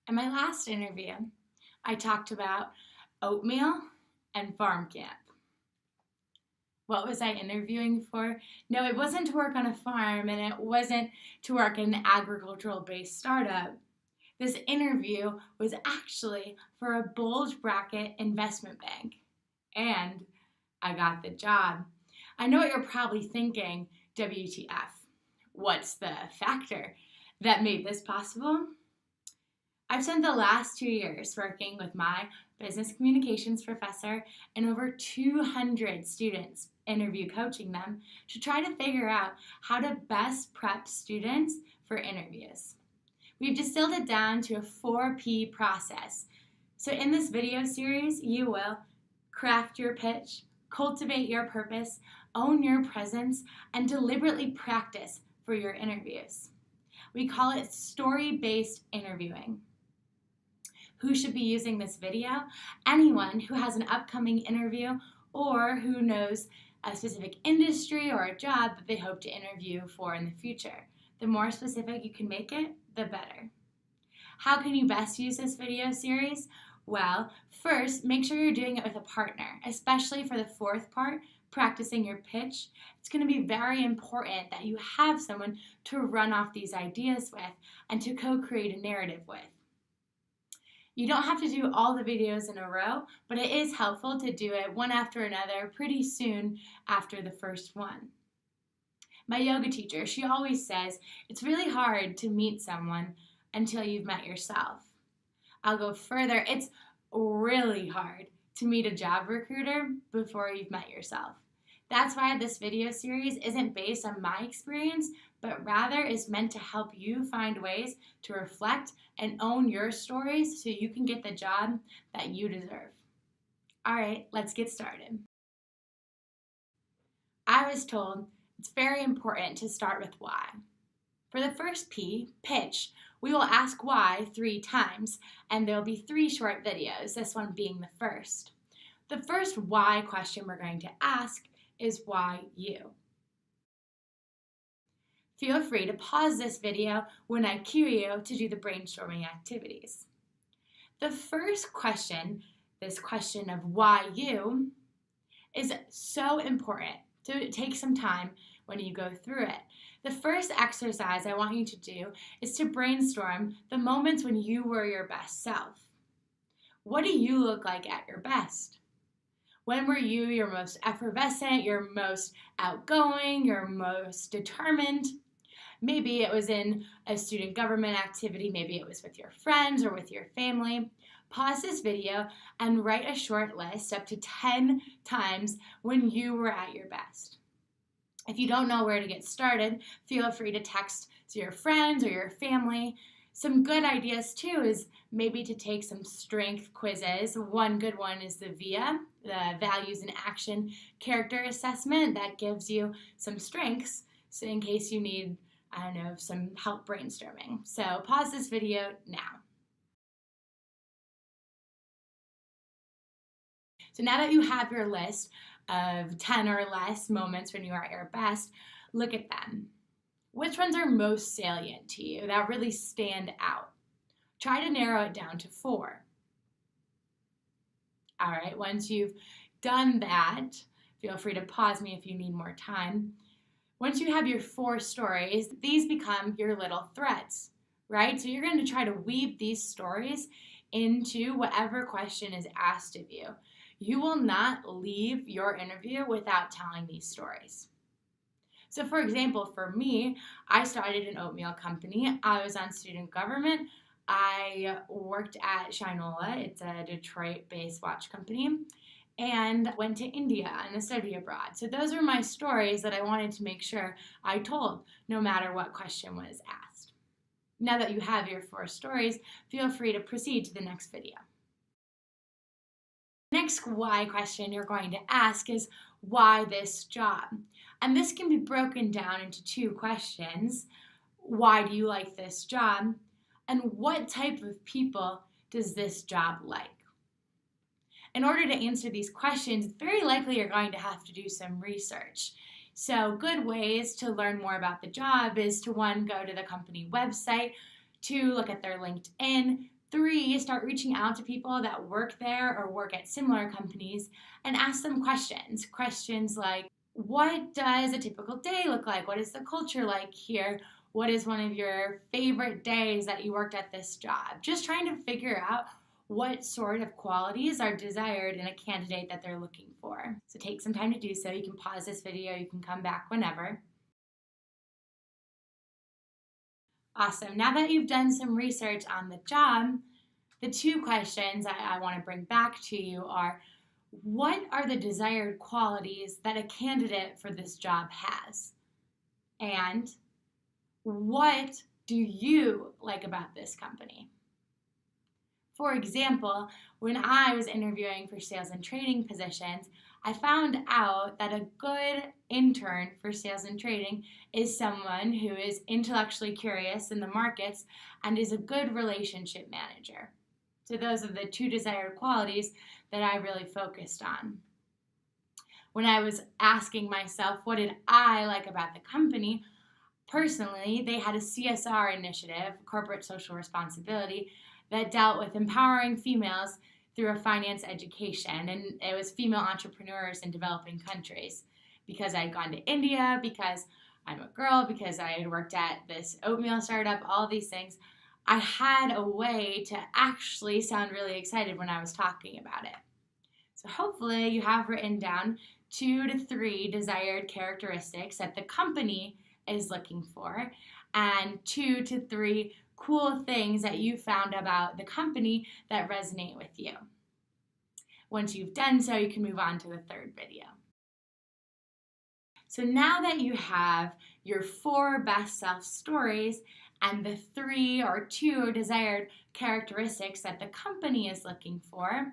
In my last interview, I talked about oatmeal and farm camp. What was I interviewing for? No, it wasn't to work on a farm, and it wasn't to work in an agricultural-based startup. This interview was actually for a bulge bracket investment bank, and I got the job. I know what you're probably thinking, WTF? What's the factor that made this possible? I've spent the last 2 years working with my business communications professor and over 200 students, interview coaching them to try to figure out how to best prep students for interviews. We've distilled it down to a 4P process. So in this video series, you will craft your pitch, cultivate your purpose, own your presence, and deliberately practice for your interviews. We call it story-based interviewing. Who should be using this video? Anyone who has an upcoming interview or who knows a specific industry or a job that they hope to interview for in the future. The more specific you can make it, the better. How can you best use this video series? Well, first, make sure you're doing it with a partner, especially for the fourth part, practicing your pitch. It's going to be very important that you have someone to run off these ideas with and to co-create a narrative with. You don't have to do all the videos in a row, but it is helpful to do it one after another pretty soon after the first one. My yoga teacher, she always says, it's really hard to meet someone until you've met yourself. I'll go further, it's really hard to meet a job recruiter before you've met yourself. That's why this video series isn't based on my experience, but rather is meant to help you find ways to reflect and own your stories so you can get the job that you deserve. All right, let's get started. I was told it's very important to start with why. For the first P, pitch, we will ask why 3 times, and there'll be 3 short videos, this one being the first. The first why question we're going to ask is why you. Feel free to pause this video when I cue you to do the brainstorming activities. The first question, this question of why you, is so important to take some time when you go through it. The first exercise I want you to do is to brainstorm the moments when you were your best self. What do you look like at your best? When were you your most effervescent, your most outgoing, your most determined? Maybe it was in a student government activity, maybe it was with your friends or with your family. Pause this video and write a short list up to 10 times when you were at your best. If you don't know where to get started, feel free to text to your friends or your family. Some good ideas too is maybe to take some strength quizzes. One good one is the VIA, the Values in Action Character Assessment. That gives you some strengths, so in case you need, some help brainstorming. So pause this video now. So now that you have your list of 10 or less moments when you are at your best, look at them. Which ones are most salient to you that really stand out? Try to narrow it down to 4. All right, once you've done that, feel free to pause me if you need more time. Once you have your 4 stories, these become your little threads, right? So you're going to try to weave these stories into whatever question is asked of you. You will not leave your interview without telling these stories. So for example, for me, I started an oatmeal company. I was on student government. I worked at Shinola. It's a Detroit-based watch company. And went to India on a study abroad. So those are my stories that I wanted to make sure I told, no matter what question was asked. Now that you have your 4 stories, feel free to proceed to the next video. Next why question you're going to ask is, why this job? And this can be broken down into 2 questions. Why do you like this job? And what type of people does this job like? In order to answer these questions, very likely you're going to have to do some research. So good ways to learn more about the job is to 1, go to the company website, 2, look at their LinkedIn, 3, start reaching out to people that work there or work at similar companies and ask them questions. Questions like, what does a typical day look like? What is the culture like here? What is one of your favorite days that you worked at this job? Just trying to figure out what sort of qualities are desired in a candidate that they're looking for. So take some time to do so. You can pause this video. You can come back whenever. Awesome. Now that you've done some research on the job, the 2 questions I want to bring back to you are, what are the desired qualities that a candidate for this job has? And what do you like about this company? For example, when I was interviewing for sales and trading positions, I found out that a good intern for sales and trading is someone who is intellectually curious in the markets and is a good relationship manager. So those are the 2 desired qualities that I really focused on. When I was asking myself, what did I like about the company? Personally, they had a CSR initiative, corporate social responsibility, that dealt with empowering females through a finance education, and it was female entrepreneurs in developing countries. Because I had gone to India, because I'm a girl, because I had worked at this oatmeal startup, all these things, I had a way to actually sound really excited when I was talking about it. So hopefully you have written down 2 to 3 desired characteristics that the company is looking for, and 2 to 3 cool things that you found about the company that resonate with you. Once you've done so, you can move on to the 3rd video. So now that you have your 4 best self stories and the 3 or 2 desired characteristics that the company is looking for,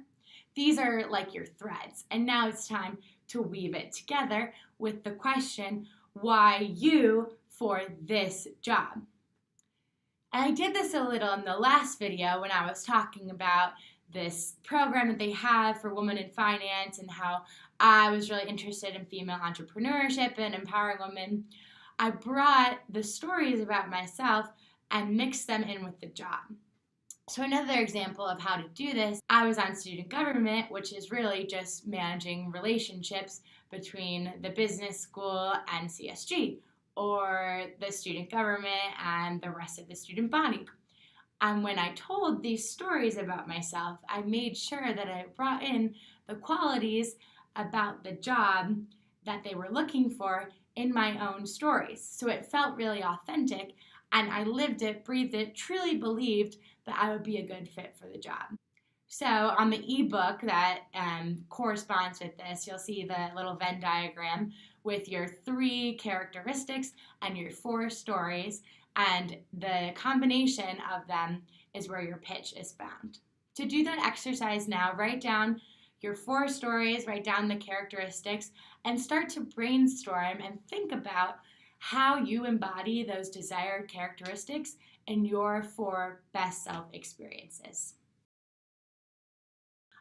these are like your threads. And now it's time to weave it together with the question, why you for this job? And I did this a little in the last video when I was talking about this program that they have for women in finance and how I was really interested in female entrepreneurship and empowering women. I brought the stories about myself and mixed them in with the job. So another example of how to do this, I was on student government, which is really just managing relationships between the business school and CSG, or the student government and the rest of the student body. And when I told these stories about myself, I made sure that I brought in the qualities about the job that they were looking for in my own stories. So it felt really authentic, and I lived it, breathed it, truly believed that I would be a good fit for the job. So on the ebook that corresponds with this, you'll see the little Venn diagram with your 3 characteristics and your 4 stories, and the combination of them is where your pitch is found. To do that exercise now, write down your 4 stories, write down the characteristics, and start to brainstorm and think about how you embody those desired characteristics in your 4 best self experiences.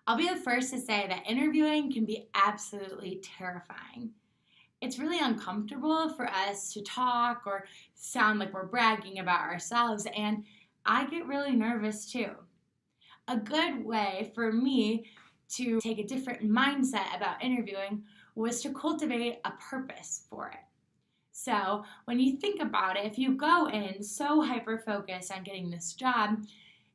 I'll be the first to say that interviewing can be absolutely terrifying. It's really uncomfortable for us to talk or sound like we're bragging about ourselves, and I get really nervous too. A good way for me to take a different mindset about interviewing was to cultivate a purpose for it. So when you think about it, if you go in so hyper-focused on getting this job,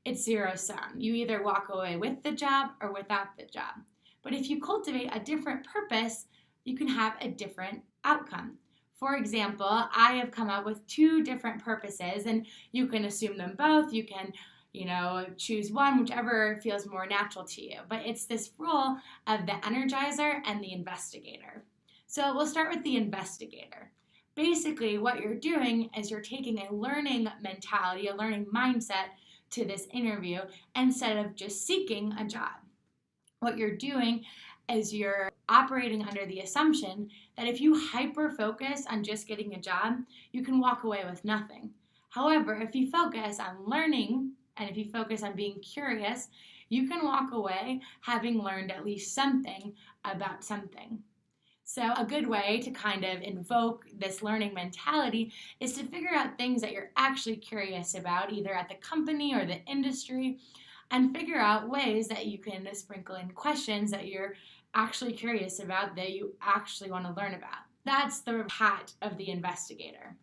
it's zero sum. You either walk away with the job or without the job. But if you cultivate a different purpose, you can have a different outcome. For example, I have come up with 2 different purposes, and you can assume them both. You can, choose one, whichever feels more natural to you. But it's this role of the energizer and the investigator. So we'll start with the investigator. Basically, what you're doing is you're taking a learning mentality, a learning mindset to this interview instead of just seeking a job. What you're doing is you're operating under the assumption that if you hyper-focus on just getting a job, you can walk away with nothing. However, if you focus on learning and if you focus on being curious, you can walk away having learned at least something about something. So a good way to kind of invoke this learning mentality is to figure out things that you're actually curious about, either at the company or the industry, and figure out ways that you can sprinkle in questions that you're actually curious about, that you actually want to learn about. That's the hat of the investigator.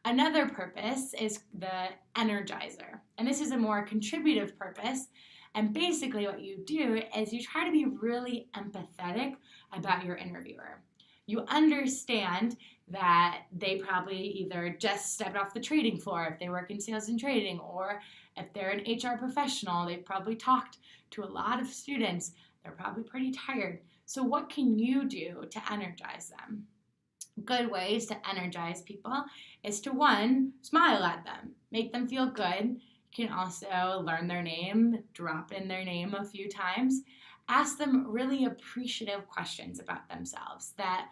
Another purpose is the energizer, and this is a more contributive purpose. And basically what you do is you try to be really empathetic about your interviewer. You understand that they probably either just stepped off the trading floor if they work in sales and trading, or if they're an HR professional, they've probably talked to a lot of students. They're probably pretty tired. So what can you do to energize them? Good ways to energize people is to, one, smile at them, make them feel good. You can also learn their name, drop in their name a few times. Ask them really appreciative questions about themselves that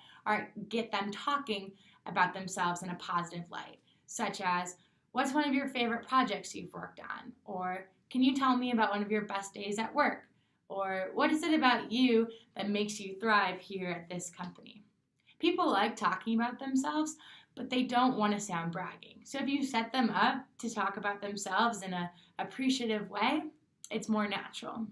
get them talking about themselves in a positive light, such as, what's one of your favorite projects you've worked on? Or, can you tell me about one of your best days at work? Or, what is it about you that makes you thrive here at this company? People like talking about themselves, but they don't want to sound bragging. So if you set them up to talk about themselves in an appreciative way, it's more natural.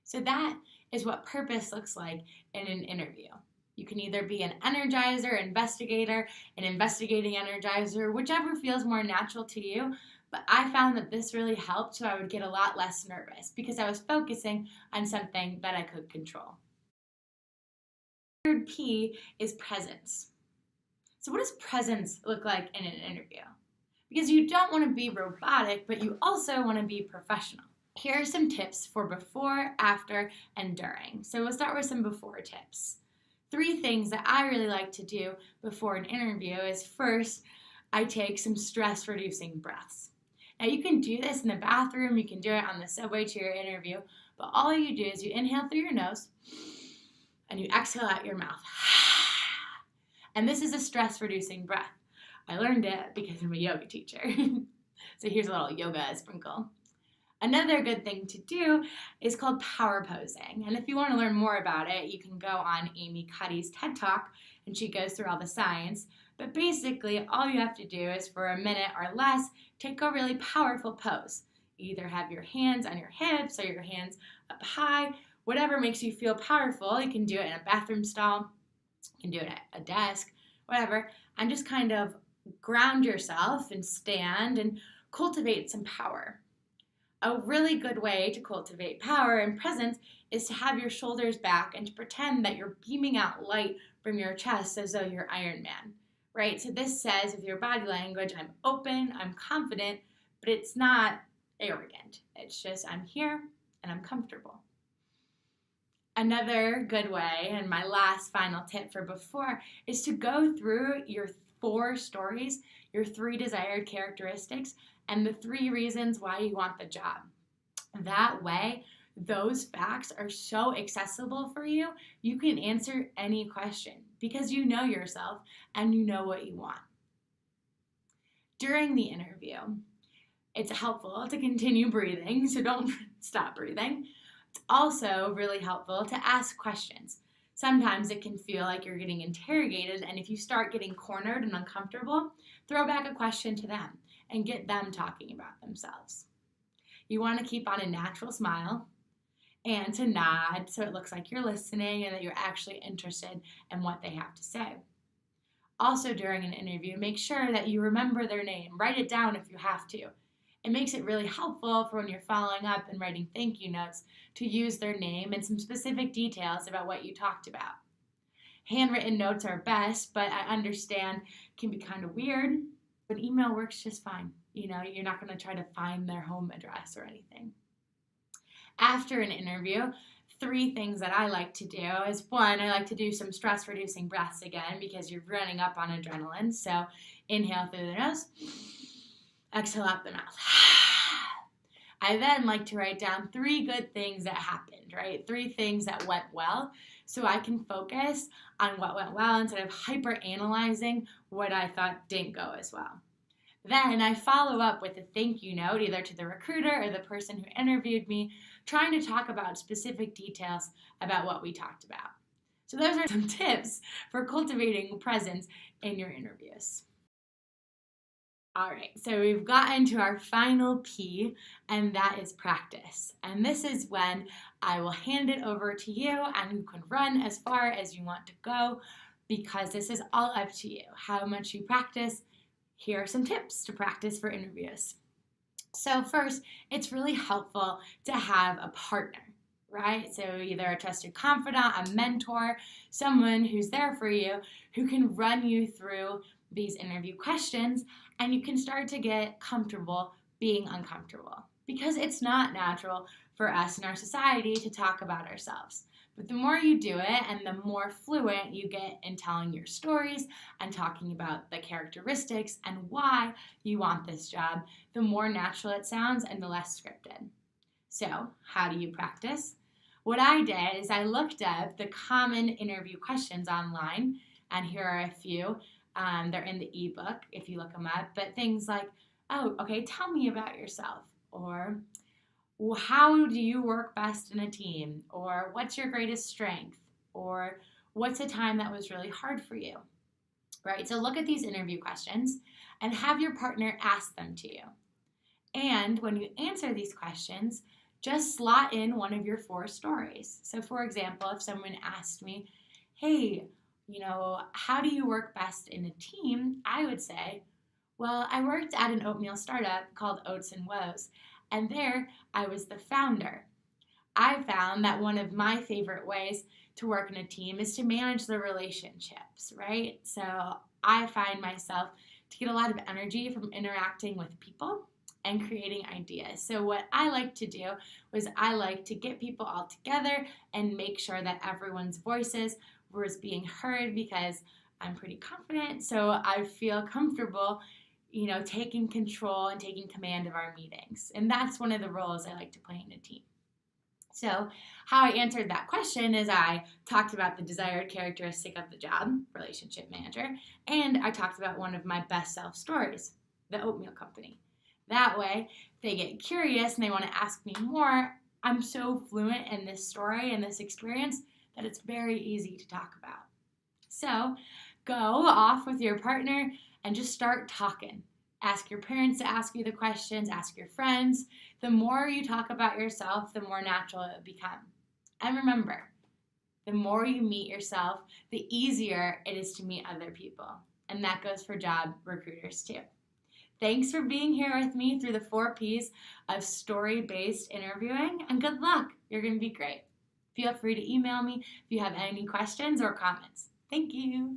So that is what purpose looks like in an interview. You can either be an energizer, investigator, an investigating energizer, whichever feels more natural to you. But I found that this really helped, so I would get a lot less nervous because I was focusing on something that I could control. Third P is presence. So what does presence look like in an interview? Because you don't want to be robotic, but you also want to be professional. Here are some tips for before, after, and during. So we'll start with some before tips. 3 things that I really like to do before an interview is, first, I take some stress-reducing breaths. Now you can do this in the bathroom, you can do it on the subway to your interview, but all you do is you inhale through your nose and you exhale out your mouth. And this is a stress-reducing breath. I learned it because I'm a yoga teacher. So here's a little yoga sprinkle. Another good thing to do is called power posing. And if you want to learn more about it, you can go on Amy Cuddy's TED Talk, and she goes through all the science. But basically, all you have to do is, for a minute or less, take a really powerful pose. You either have your hands on your hips or your hands up high, whatever makes you feel powerful. You can do it in a bathroom stall, you can do it at a desk, whatever, and just kind of ground yourself and stand and cultivate some power. A really good way to cultivate power and presence is to have your shoulders back and to pretend that you're beaming out light from your chest as though you're Iron Man, right? So this says, with your body language, I'm open, I'm confident, but it's not arrogant. It's just, I'm here and I'm comfortable. Another good way, and my last final tip for before, is to go through your 4 stories, your 3 desired characteristics, and the 3 reasons why you want the job. That way, those facts are so accessible for you, you can answer any question because you know yourself and you know what you want. During the interview, it's helpful to continue breathing, so don't stop breathing. It's also really helpful to ask questions. Sometimes it can feel like you're getting interrogated, and if you start getting cornered and uncomfortable, throw back a question to them and get them talking about themselves. You want to keep on a natural smile and to nod so it looks like you're listening and that you're actually interested in what they have to say. Also, during an interview, make sure that you remember their name. Write it down if you have to. It makes it really helpful for when you're following up and writing thank you notes to use their name and some specific details about what you talked about. Handwritten notes are best, but I understand can be kind of weird. But email works just fine. You know, you're not going to try to find their home address or anything. After an interview, 3 things that I like to do is, 1, I like to do some stress-reducing breaths again because you're running up on adrenaline. So inhale through the nose, exhale out the mouth. I then like to write down 3 good things that happened, right? 3 things that went well, so I can focus on what went well instead of hyper-analyzing what I thought didn't go as well. Then I follow up with a thank you note, either to the recruiter or the person who interviewed me, trying to talk about specific details about what we talked about. So those are some tips for cultivating presence in your interviews. All right, so we've gotten to our final P, and that is practice. And this is when I will hand it over to you, and you can run as far as you want to go, because this is all up to you. How much you practice. Here are some tips to practice for interviews. So first, it's really helpful to have a partner, right? So either a trusted confidant, a mentor, someone who's there for you, who can run you through these interview questions, and you can start to get comfortable being uncomfortable, because it's not natural for us in our society to talk about ourselves. But the more you do it and the more fluent you get in telling your stories and talking about the characteristics and why you want this job, the more natural it sounds and the less scripted. So, how do you practice? What I did is I looked up the common interview questions online, and here are a few. They're in the ebook if you look them up, but things like, oh, okay, tell me about yourself, or well, how do you work best in a team, or what's your greatest strength, or what's a time that was really hard for you, right? So look at these interview questions and have your partner ask them to you. And when you answer these questions, just slot in one of your 4 stories. So for example, if someone asked me, hey, how do you work best in a team? I would say, well, I worked at an oatmeal startup called Oats and Woes, and there I was the founder. I found that one of my favorite ways to work in a team is to manage the relationships, right? So I find myself to get a lot of energy from interacting with people and creating ideas. So what I like to do was I like to get people all together and make sure that everyone's voices was being heard, because I'm pretty confident, so I feel comfortable, taking control and taking command of our meetings. And that's one of the roles I like to play in a team. So how I answered that question is I talked about the desired characteristic of the job, relationship manager, and I talked about one of my best self stories, the oatmeal company. That way, if they get curious and they want to ask me more, I'm so fluent in this story and this experience that it's very easy to talk about. So go off with your partner and just start talking. Ask your parents to ask you the questions, ask your friends. The more you talk about yourself, the more natural it will become. And remember, the more you meet yourself, the easier it is to meet other people. And that goes for job recruiters too. Thanks for being here with me through the 4 Ps of story-based interviewing, and good luck. You're going to be great. Feel free to email me if you have any questions or comments. Thank you.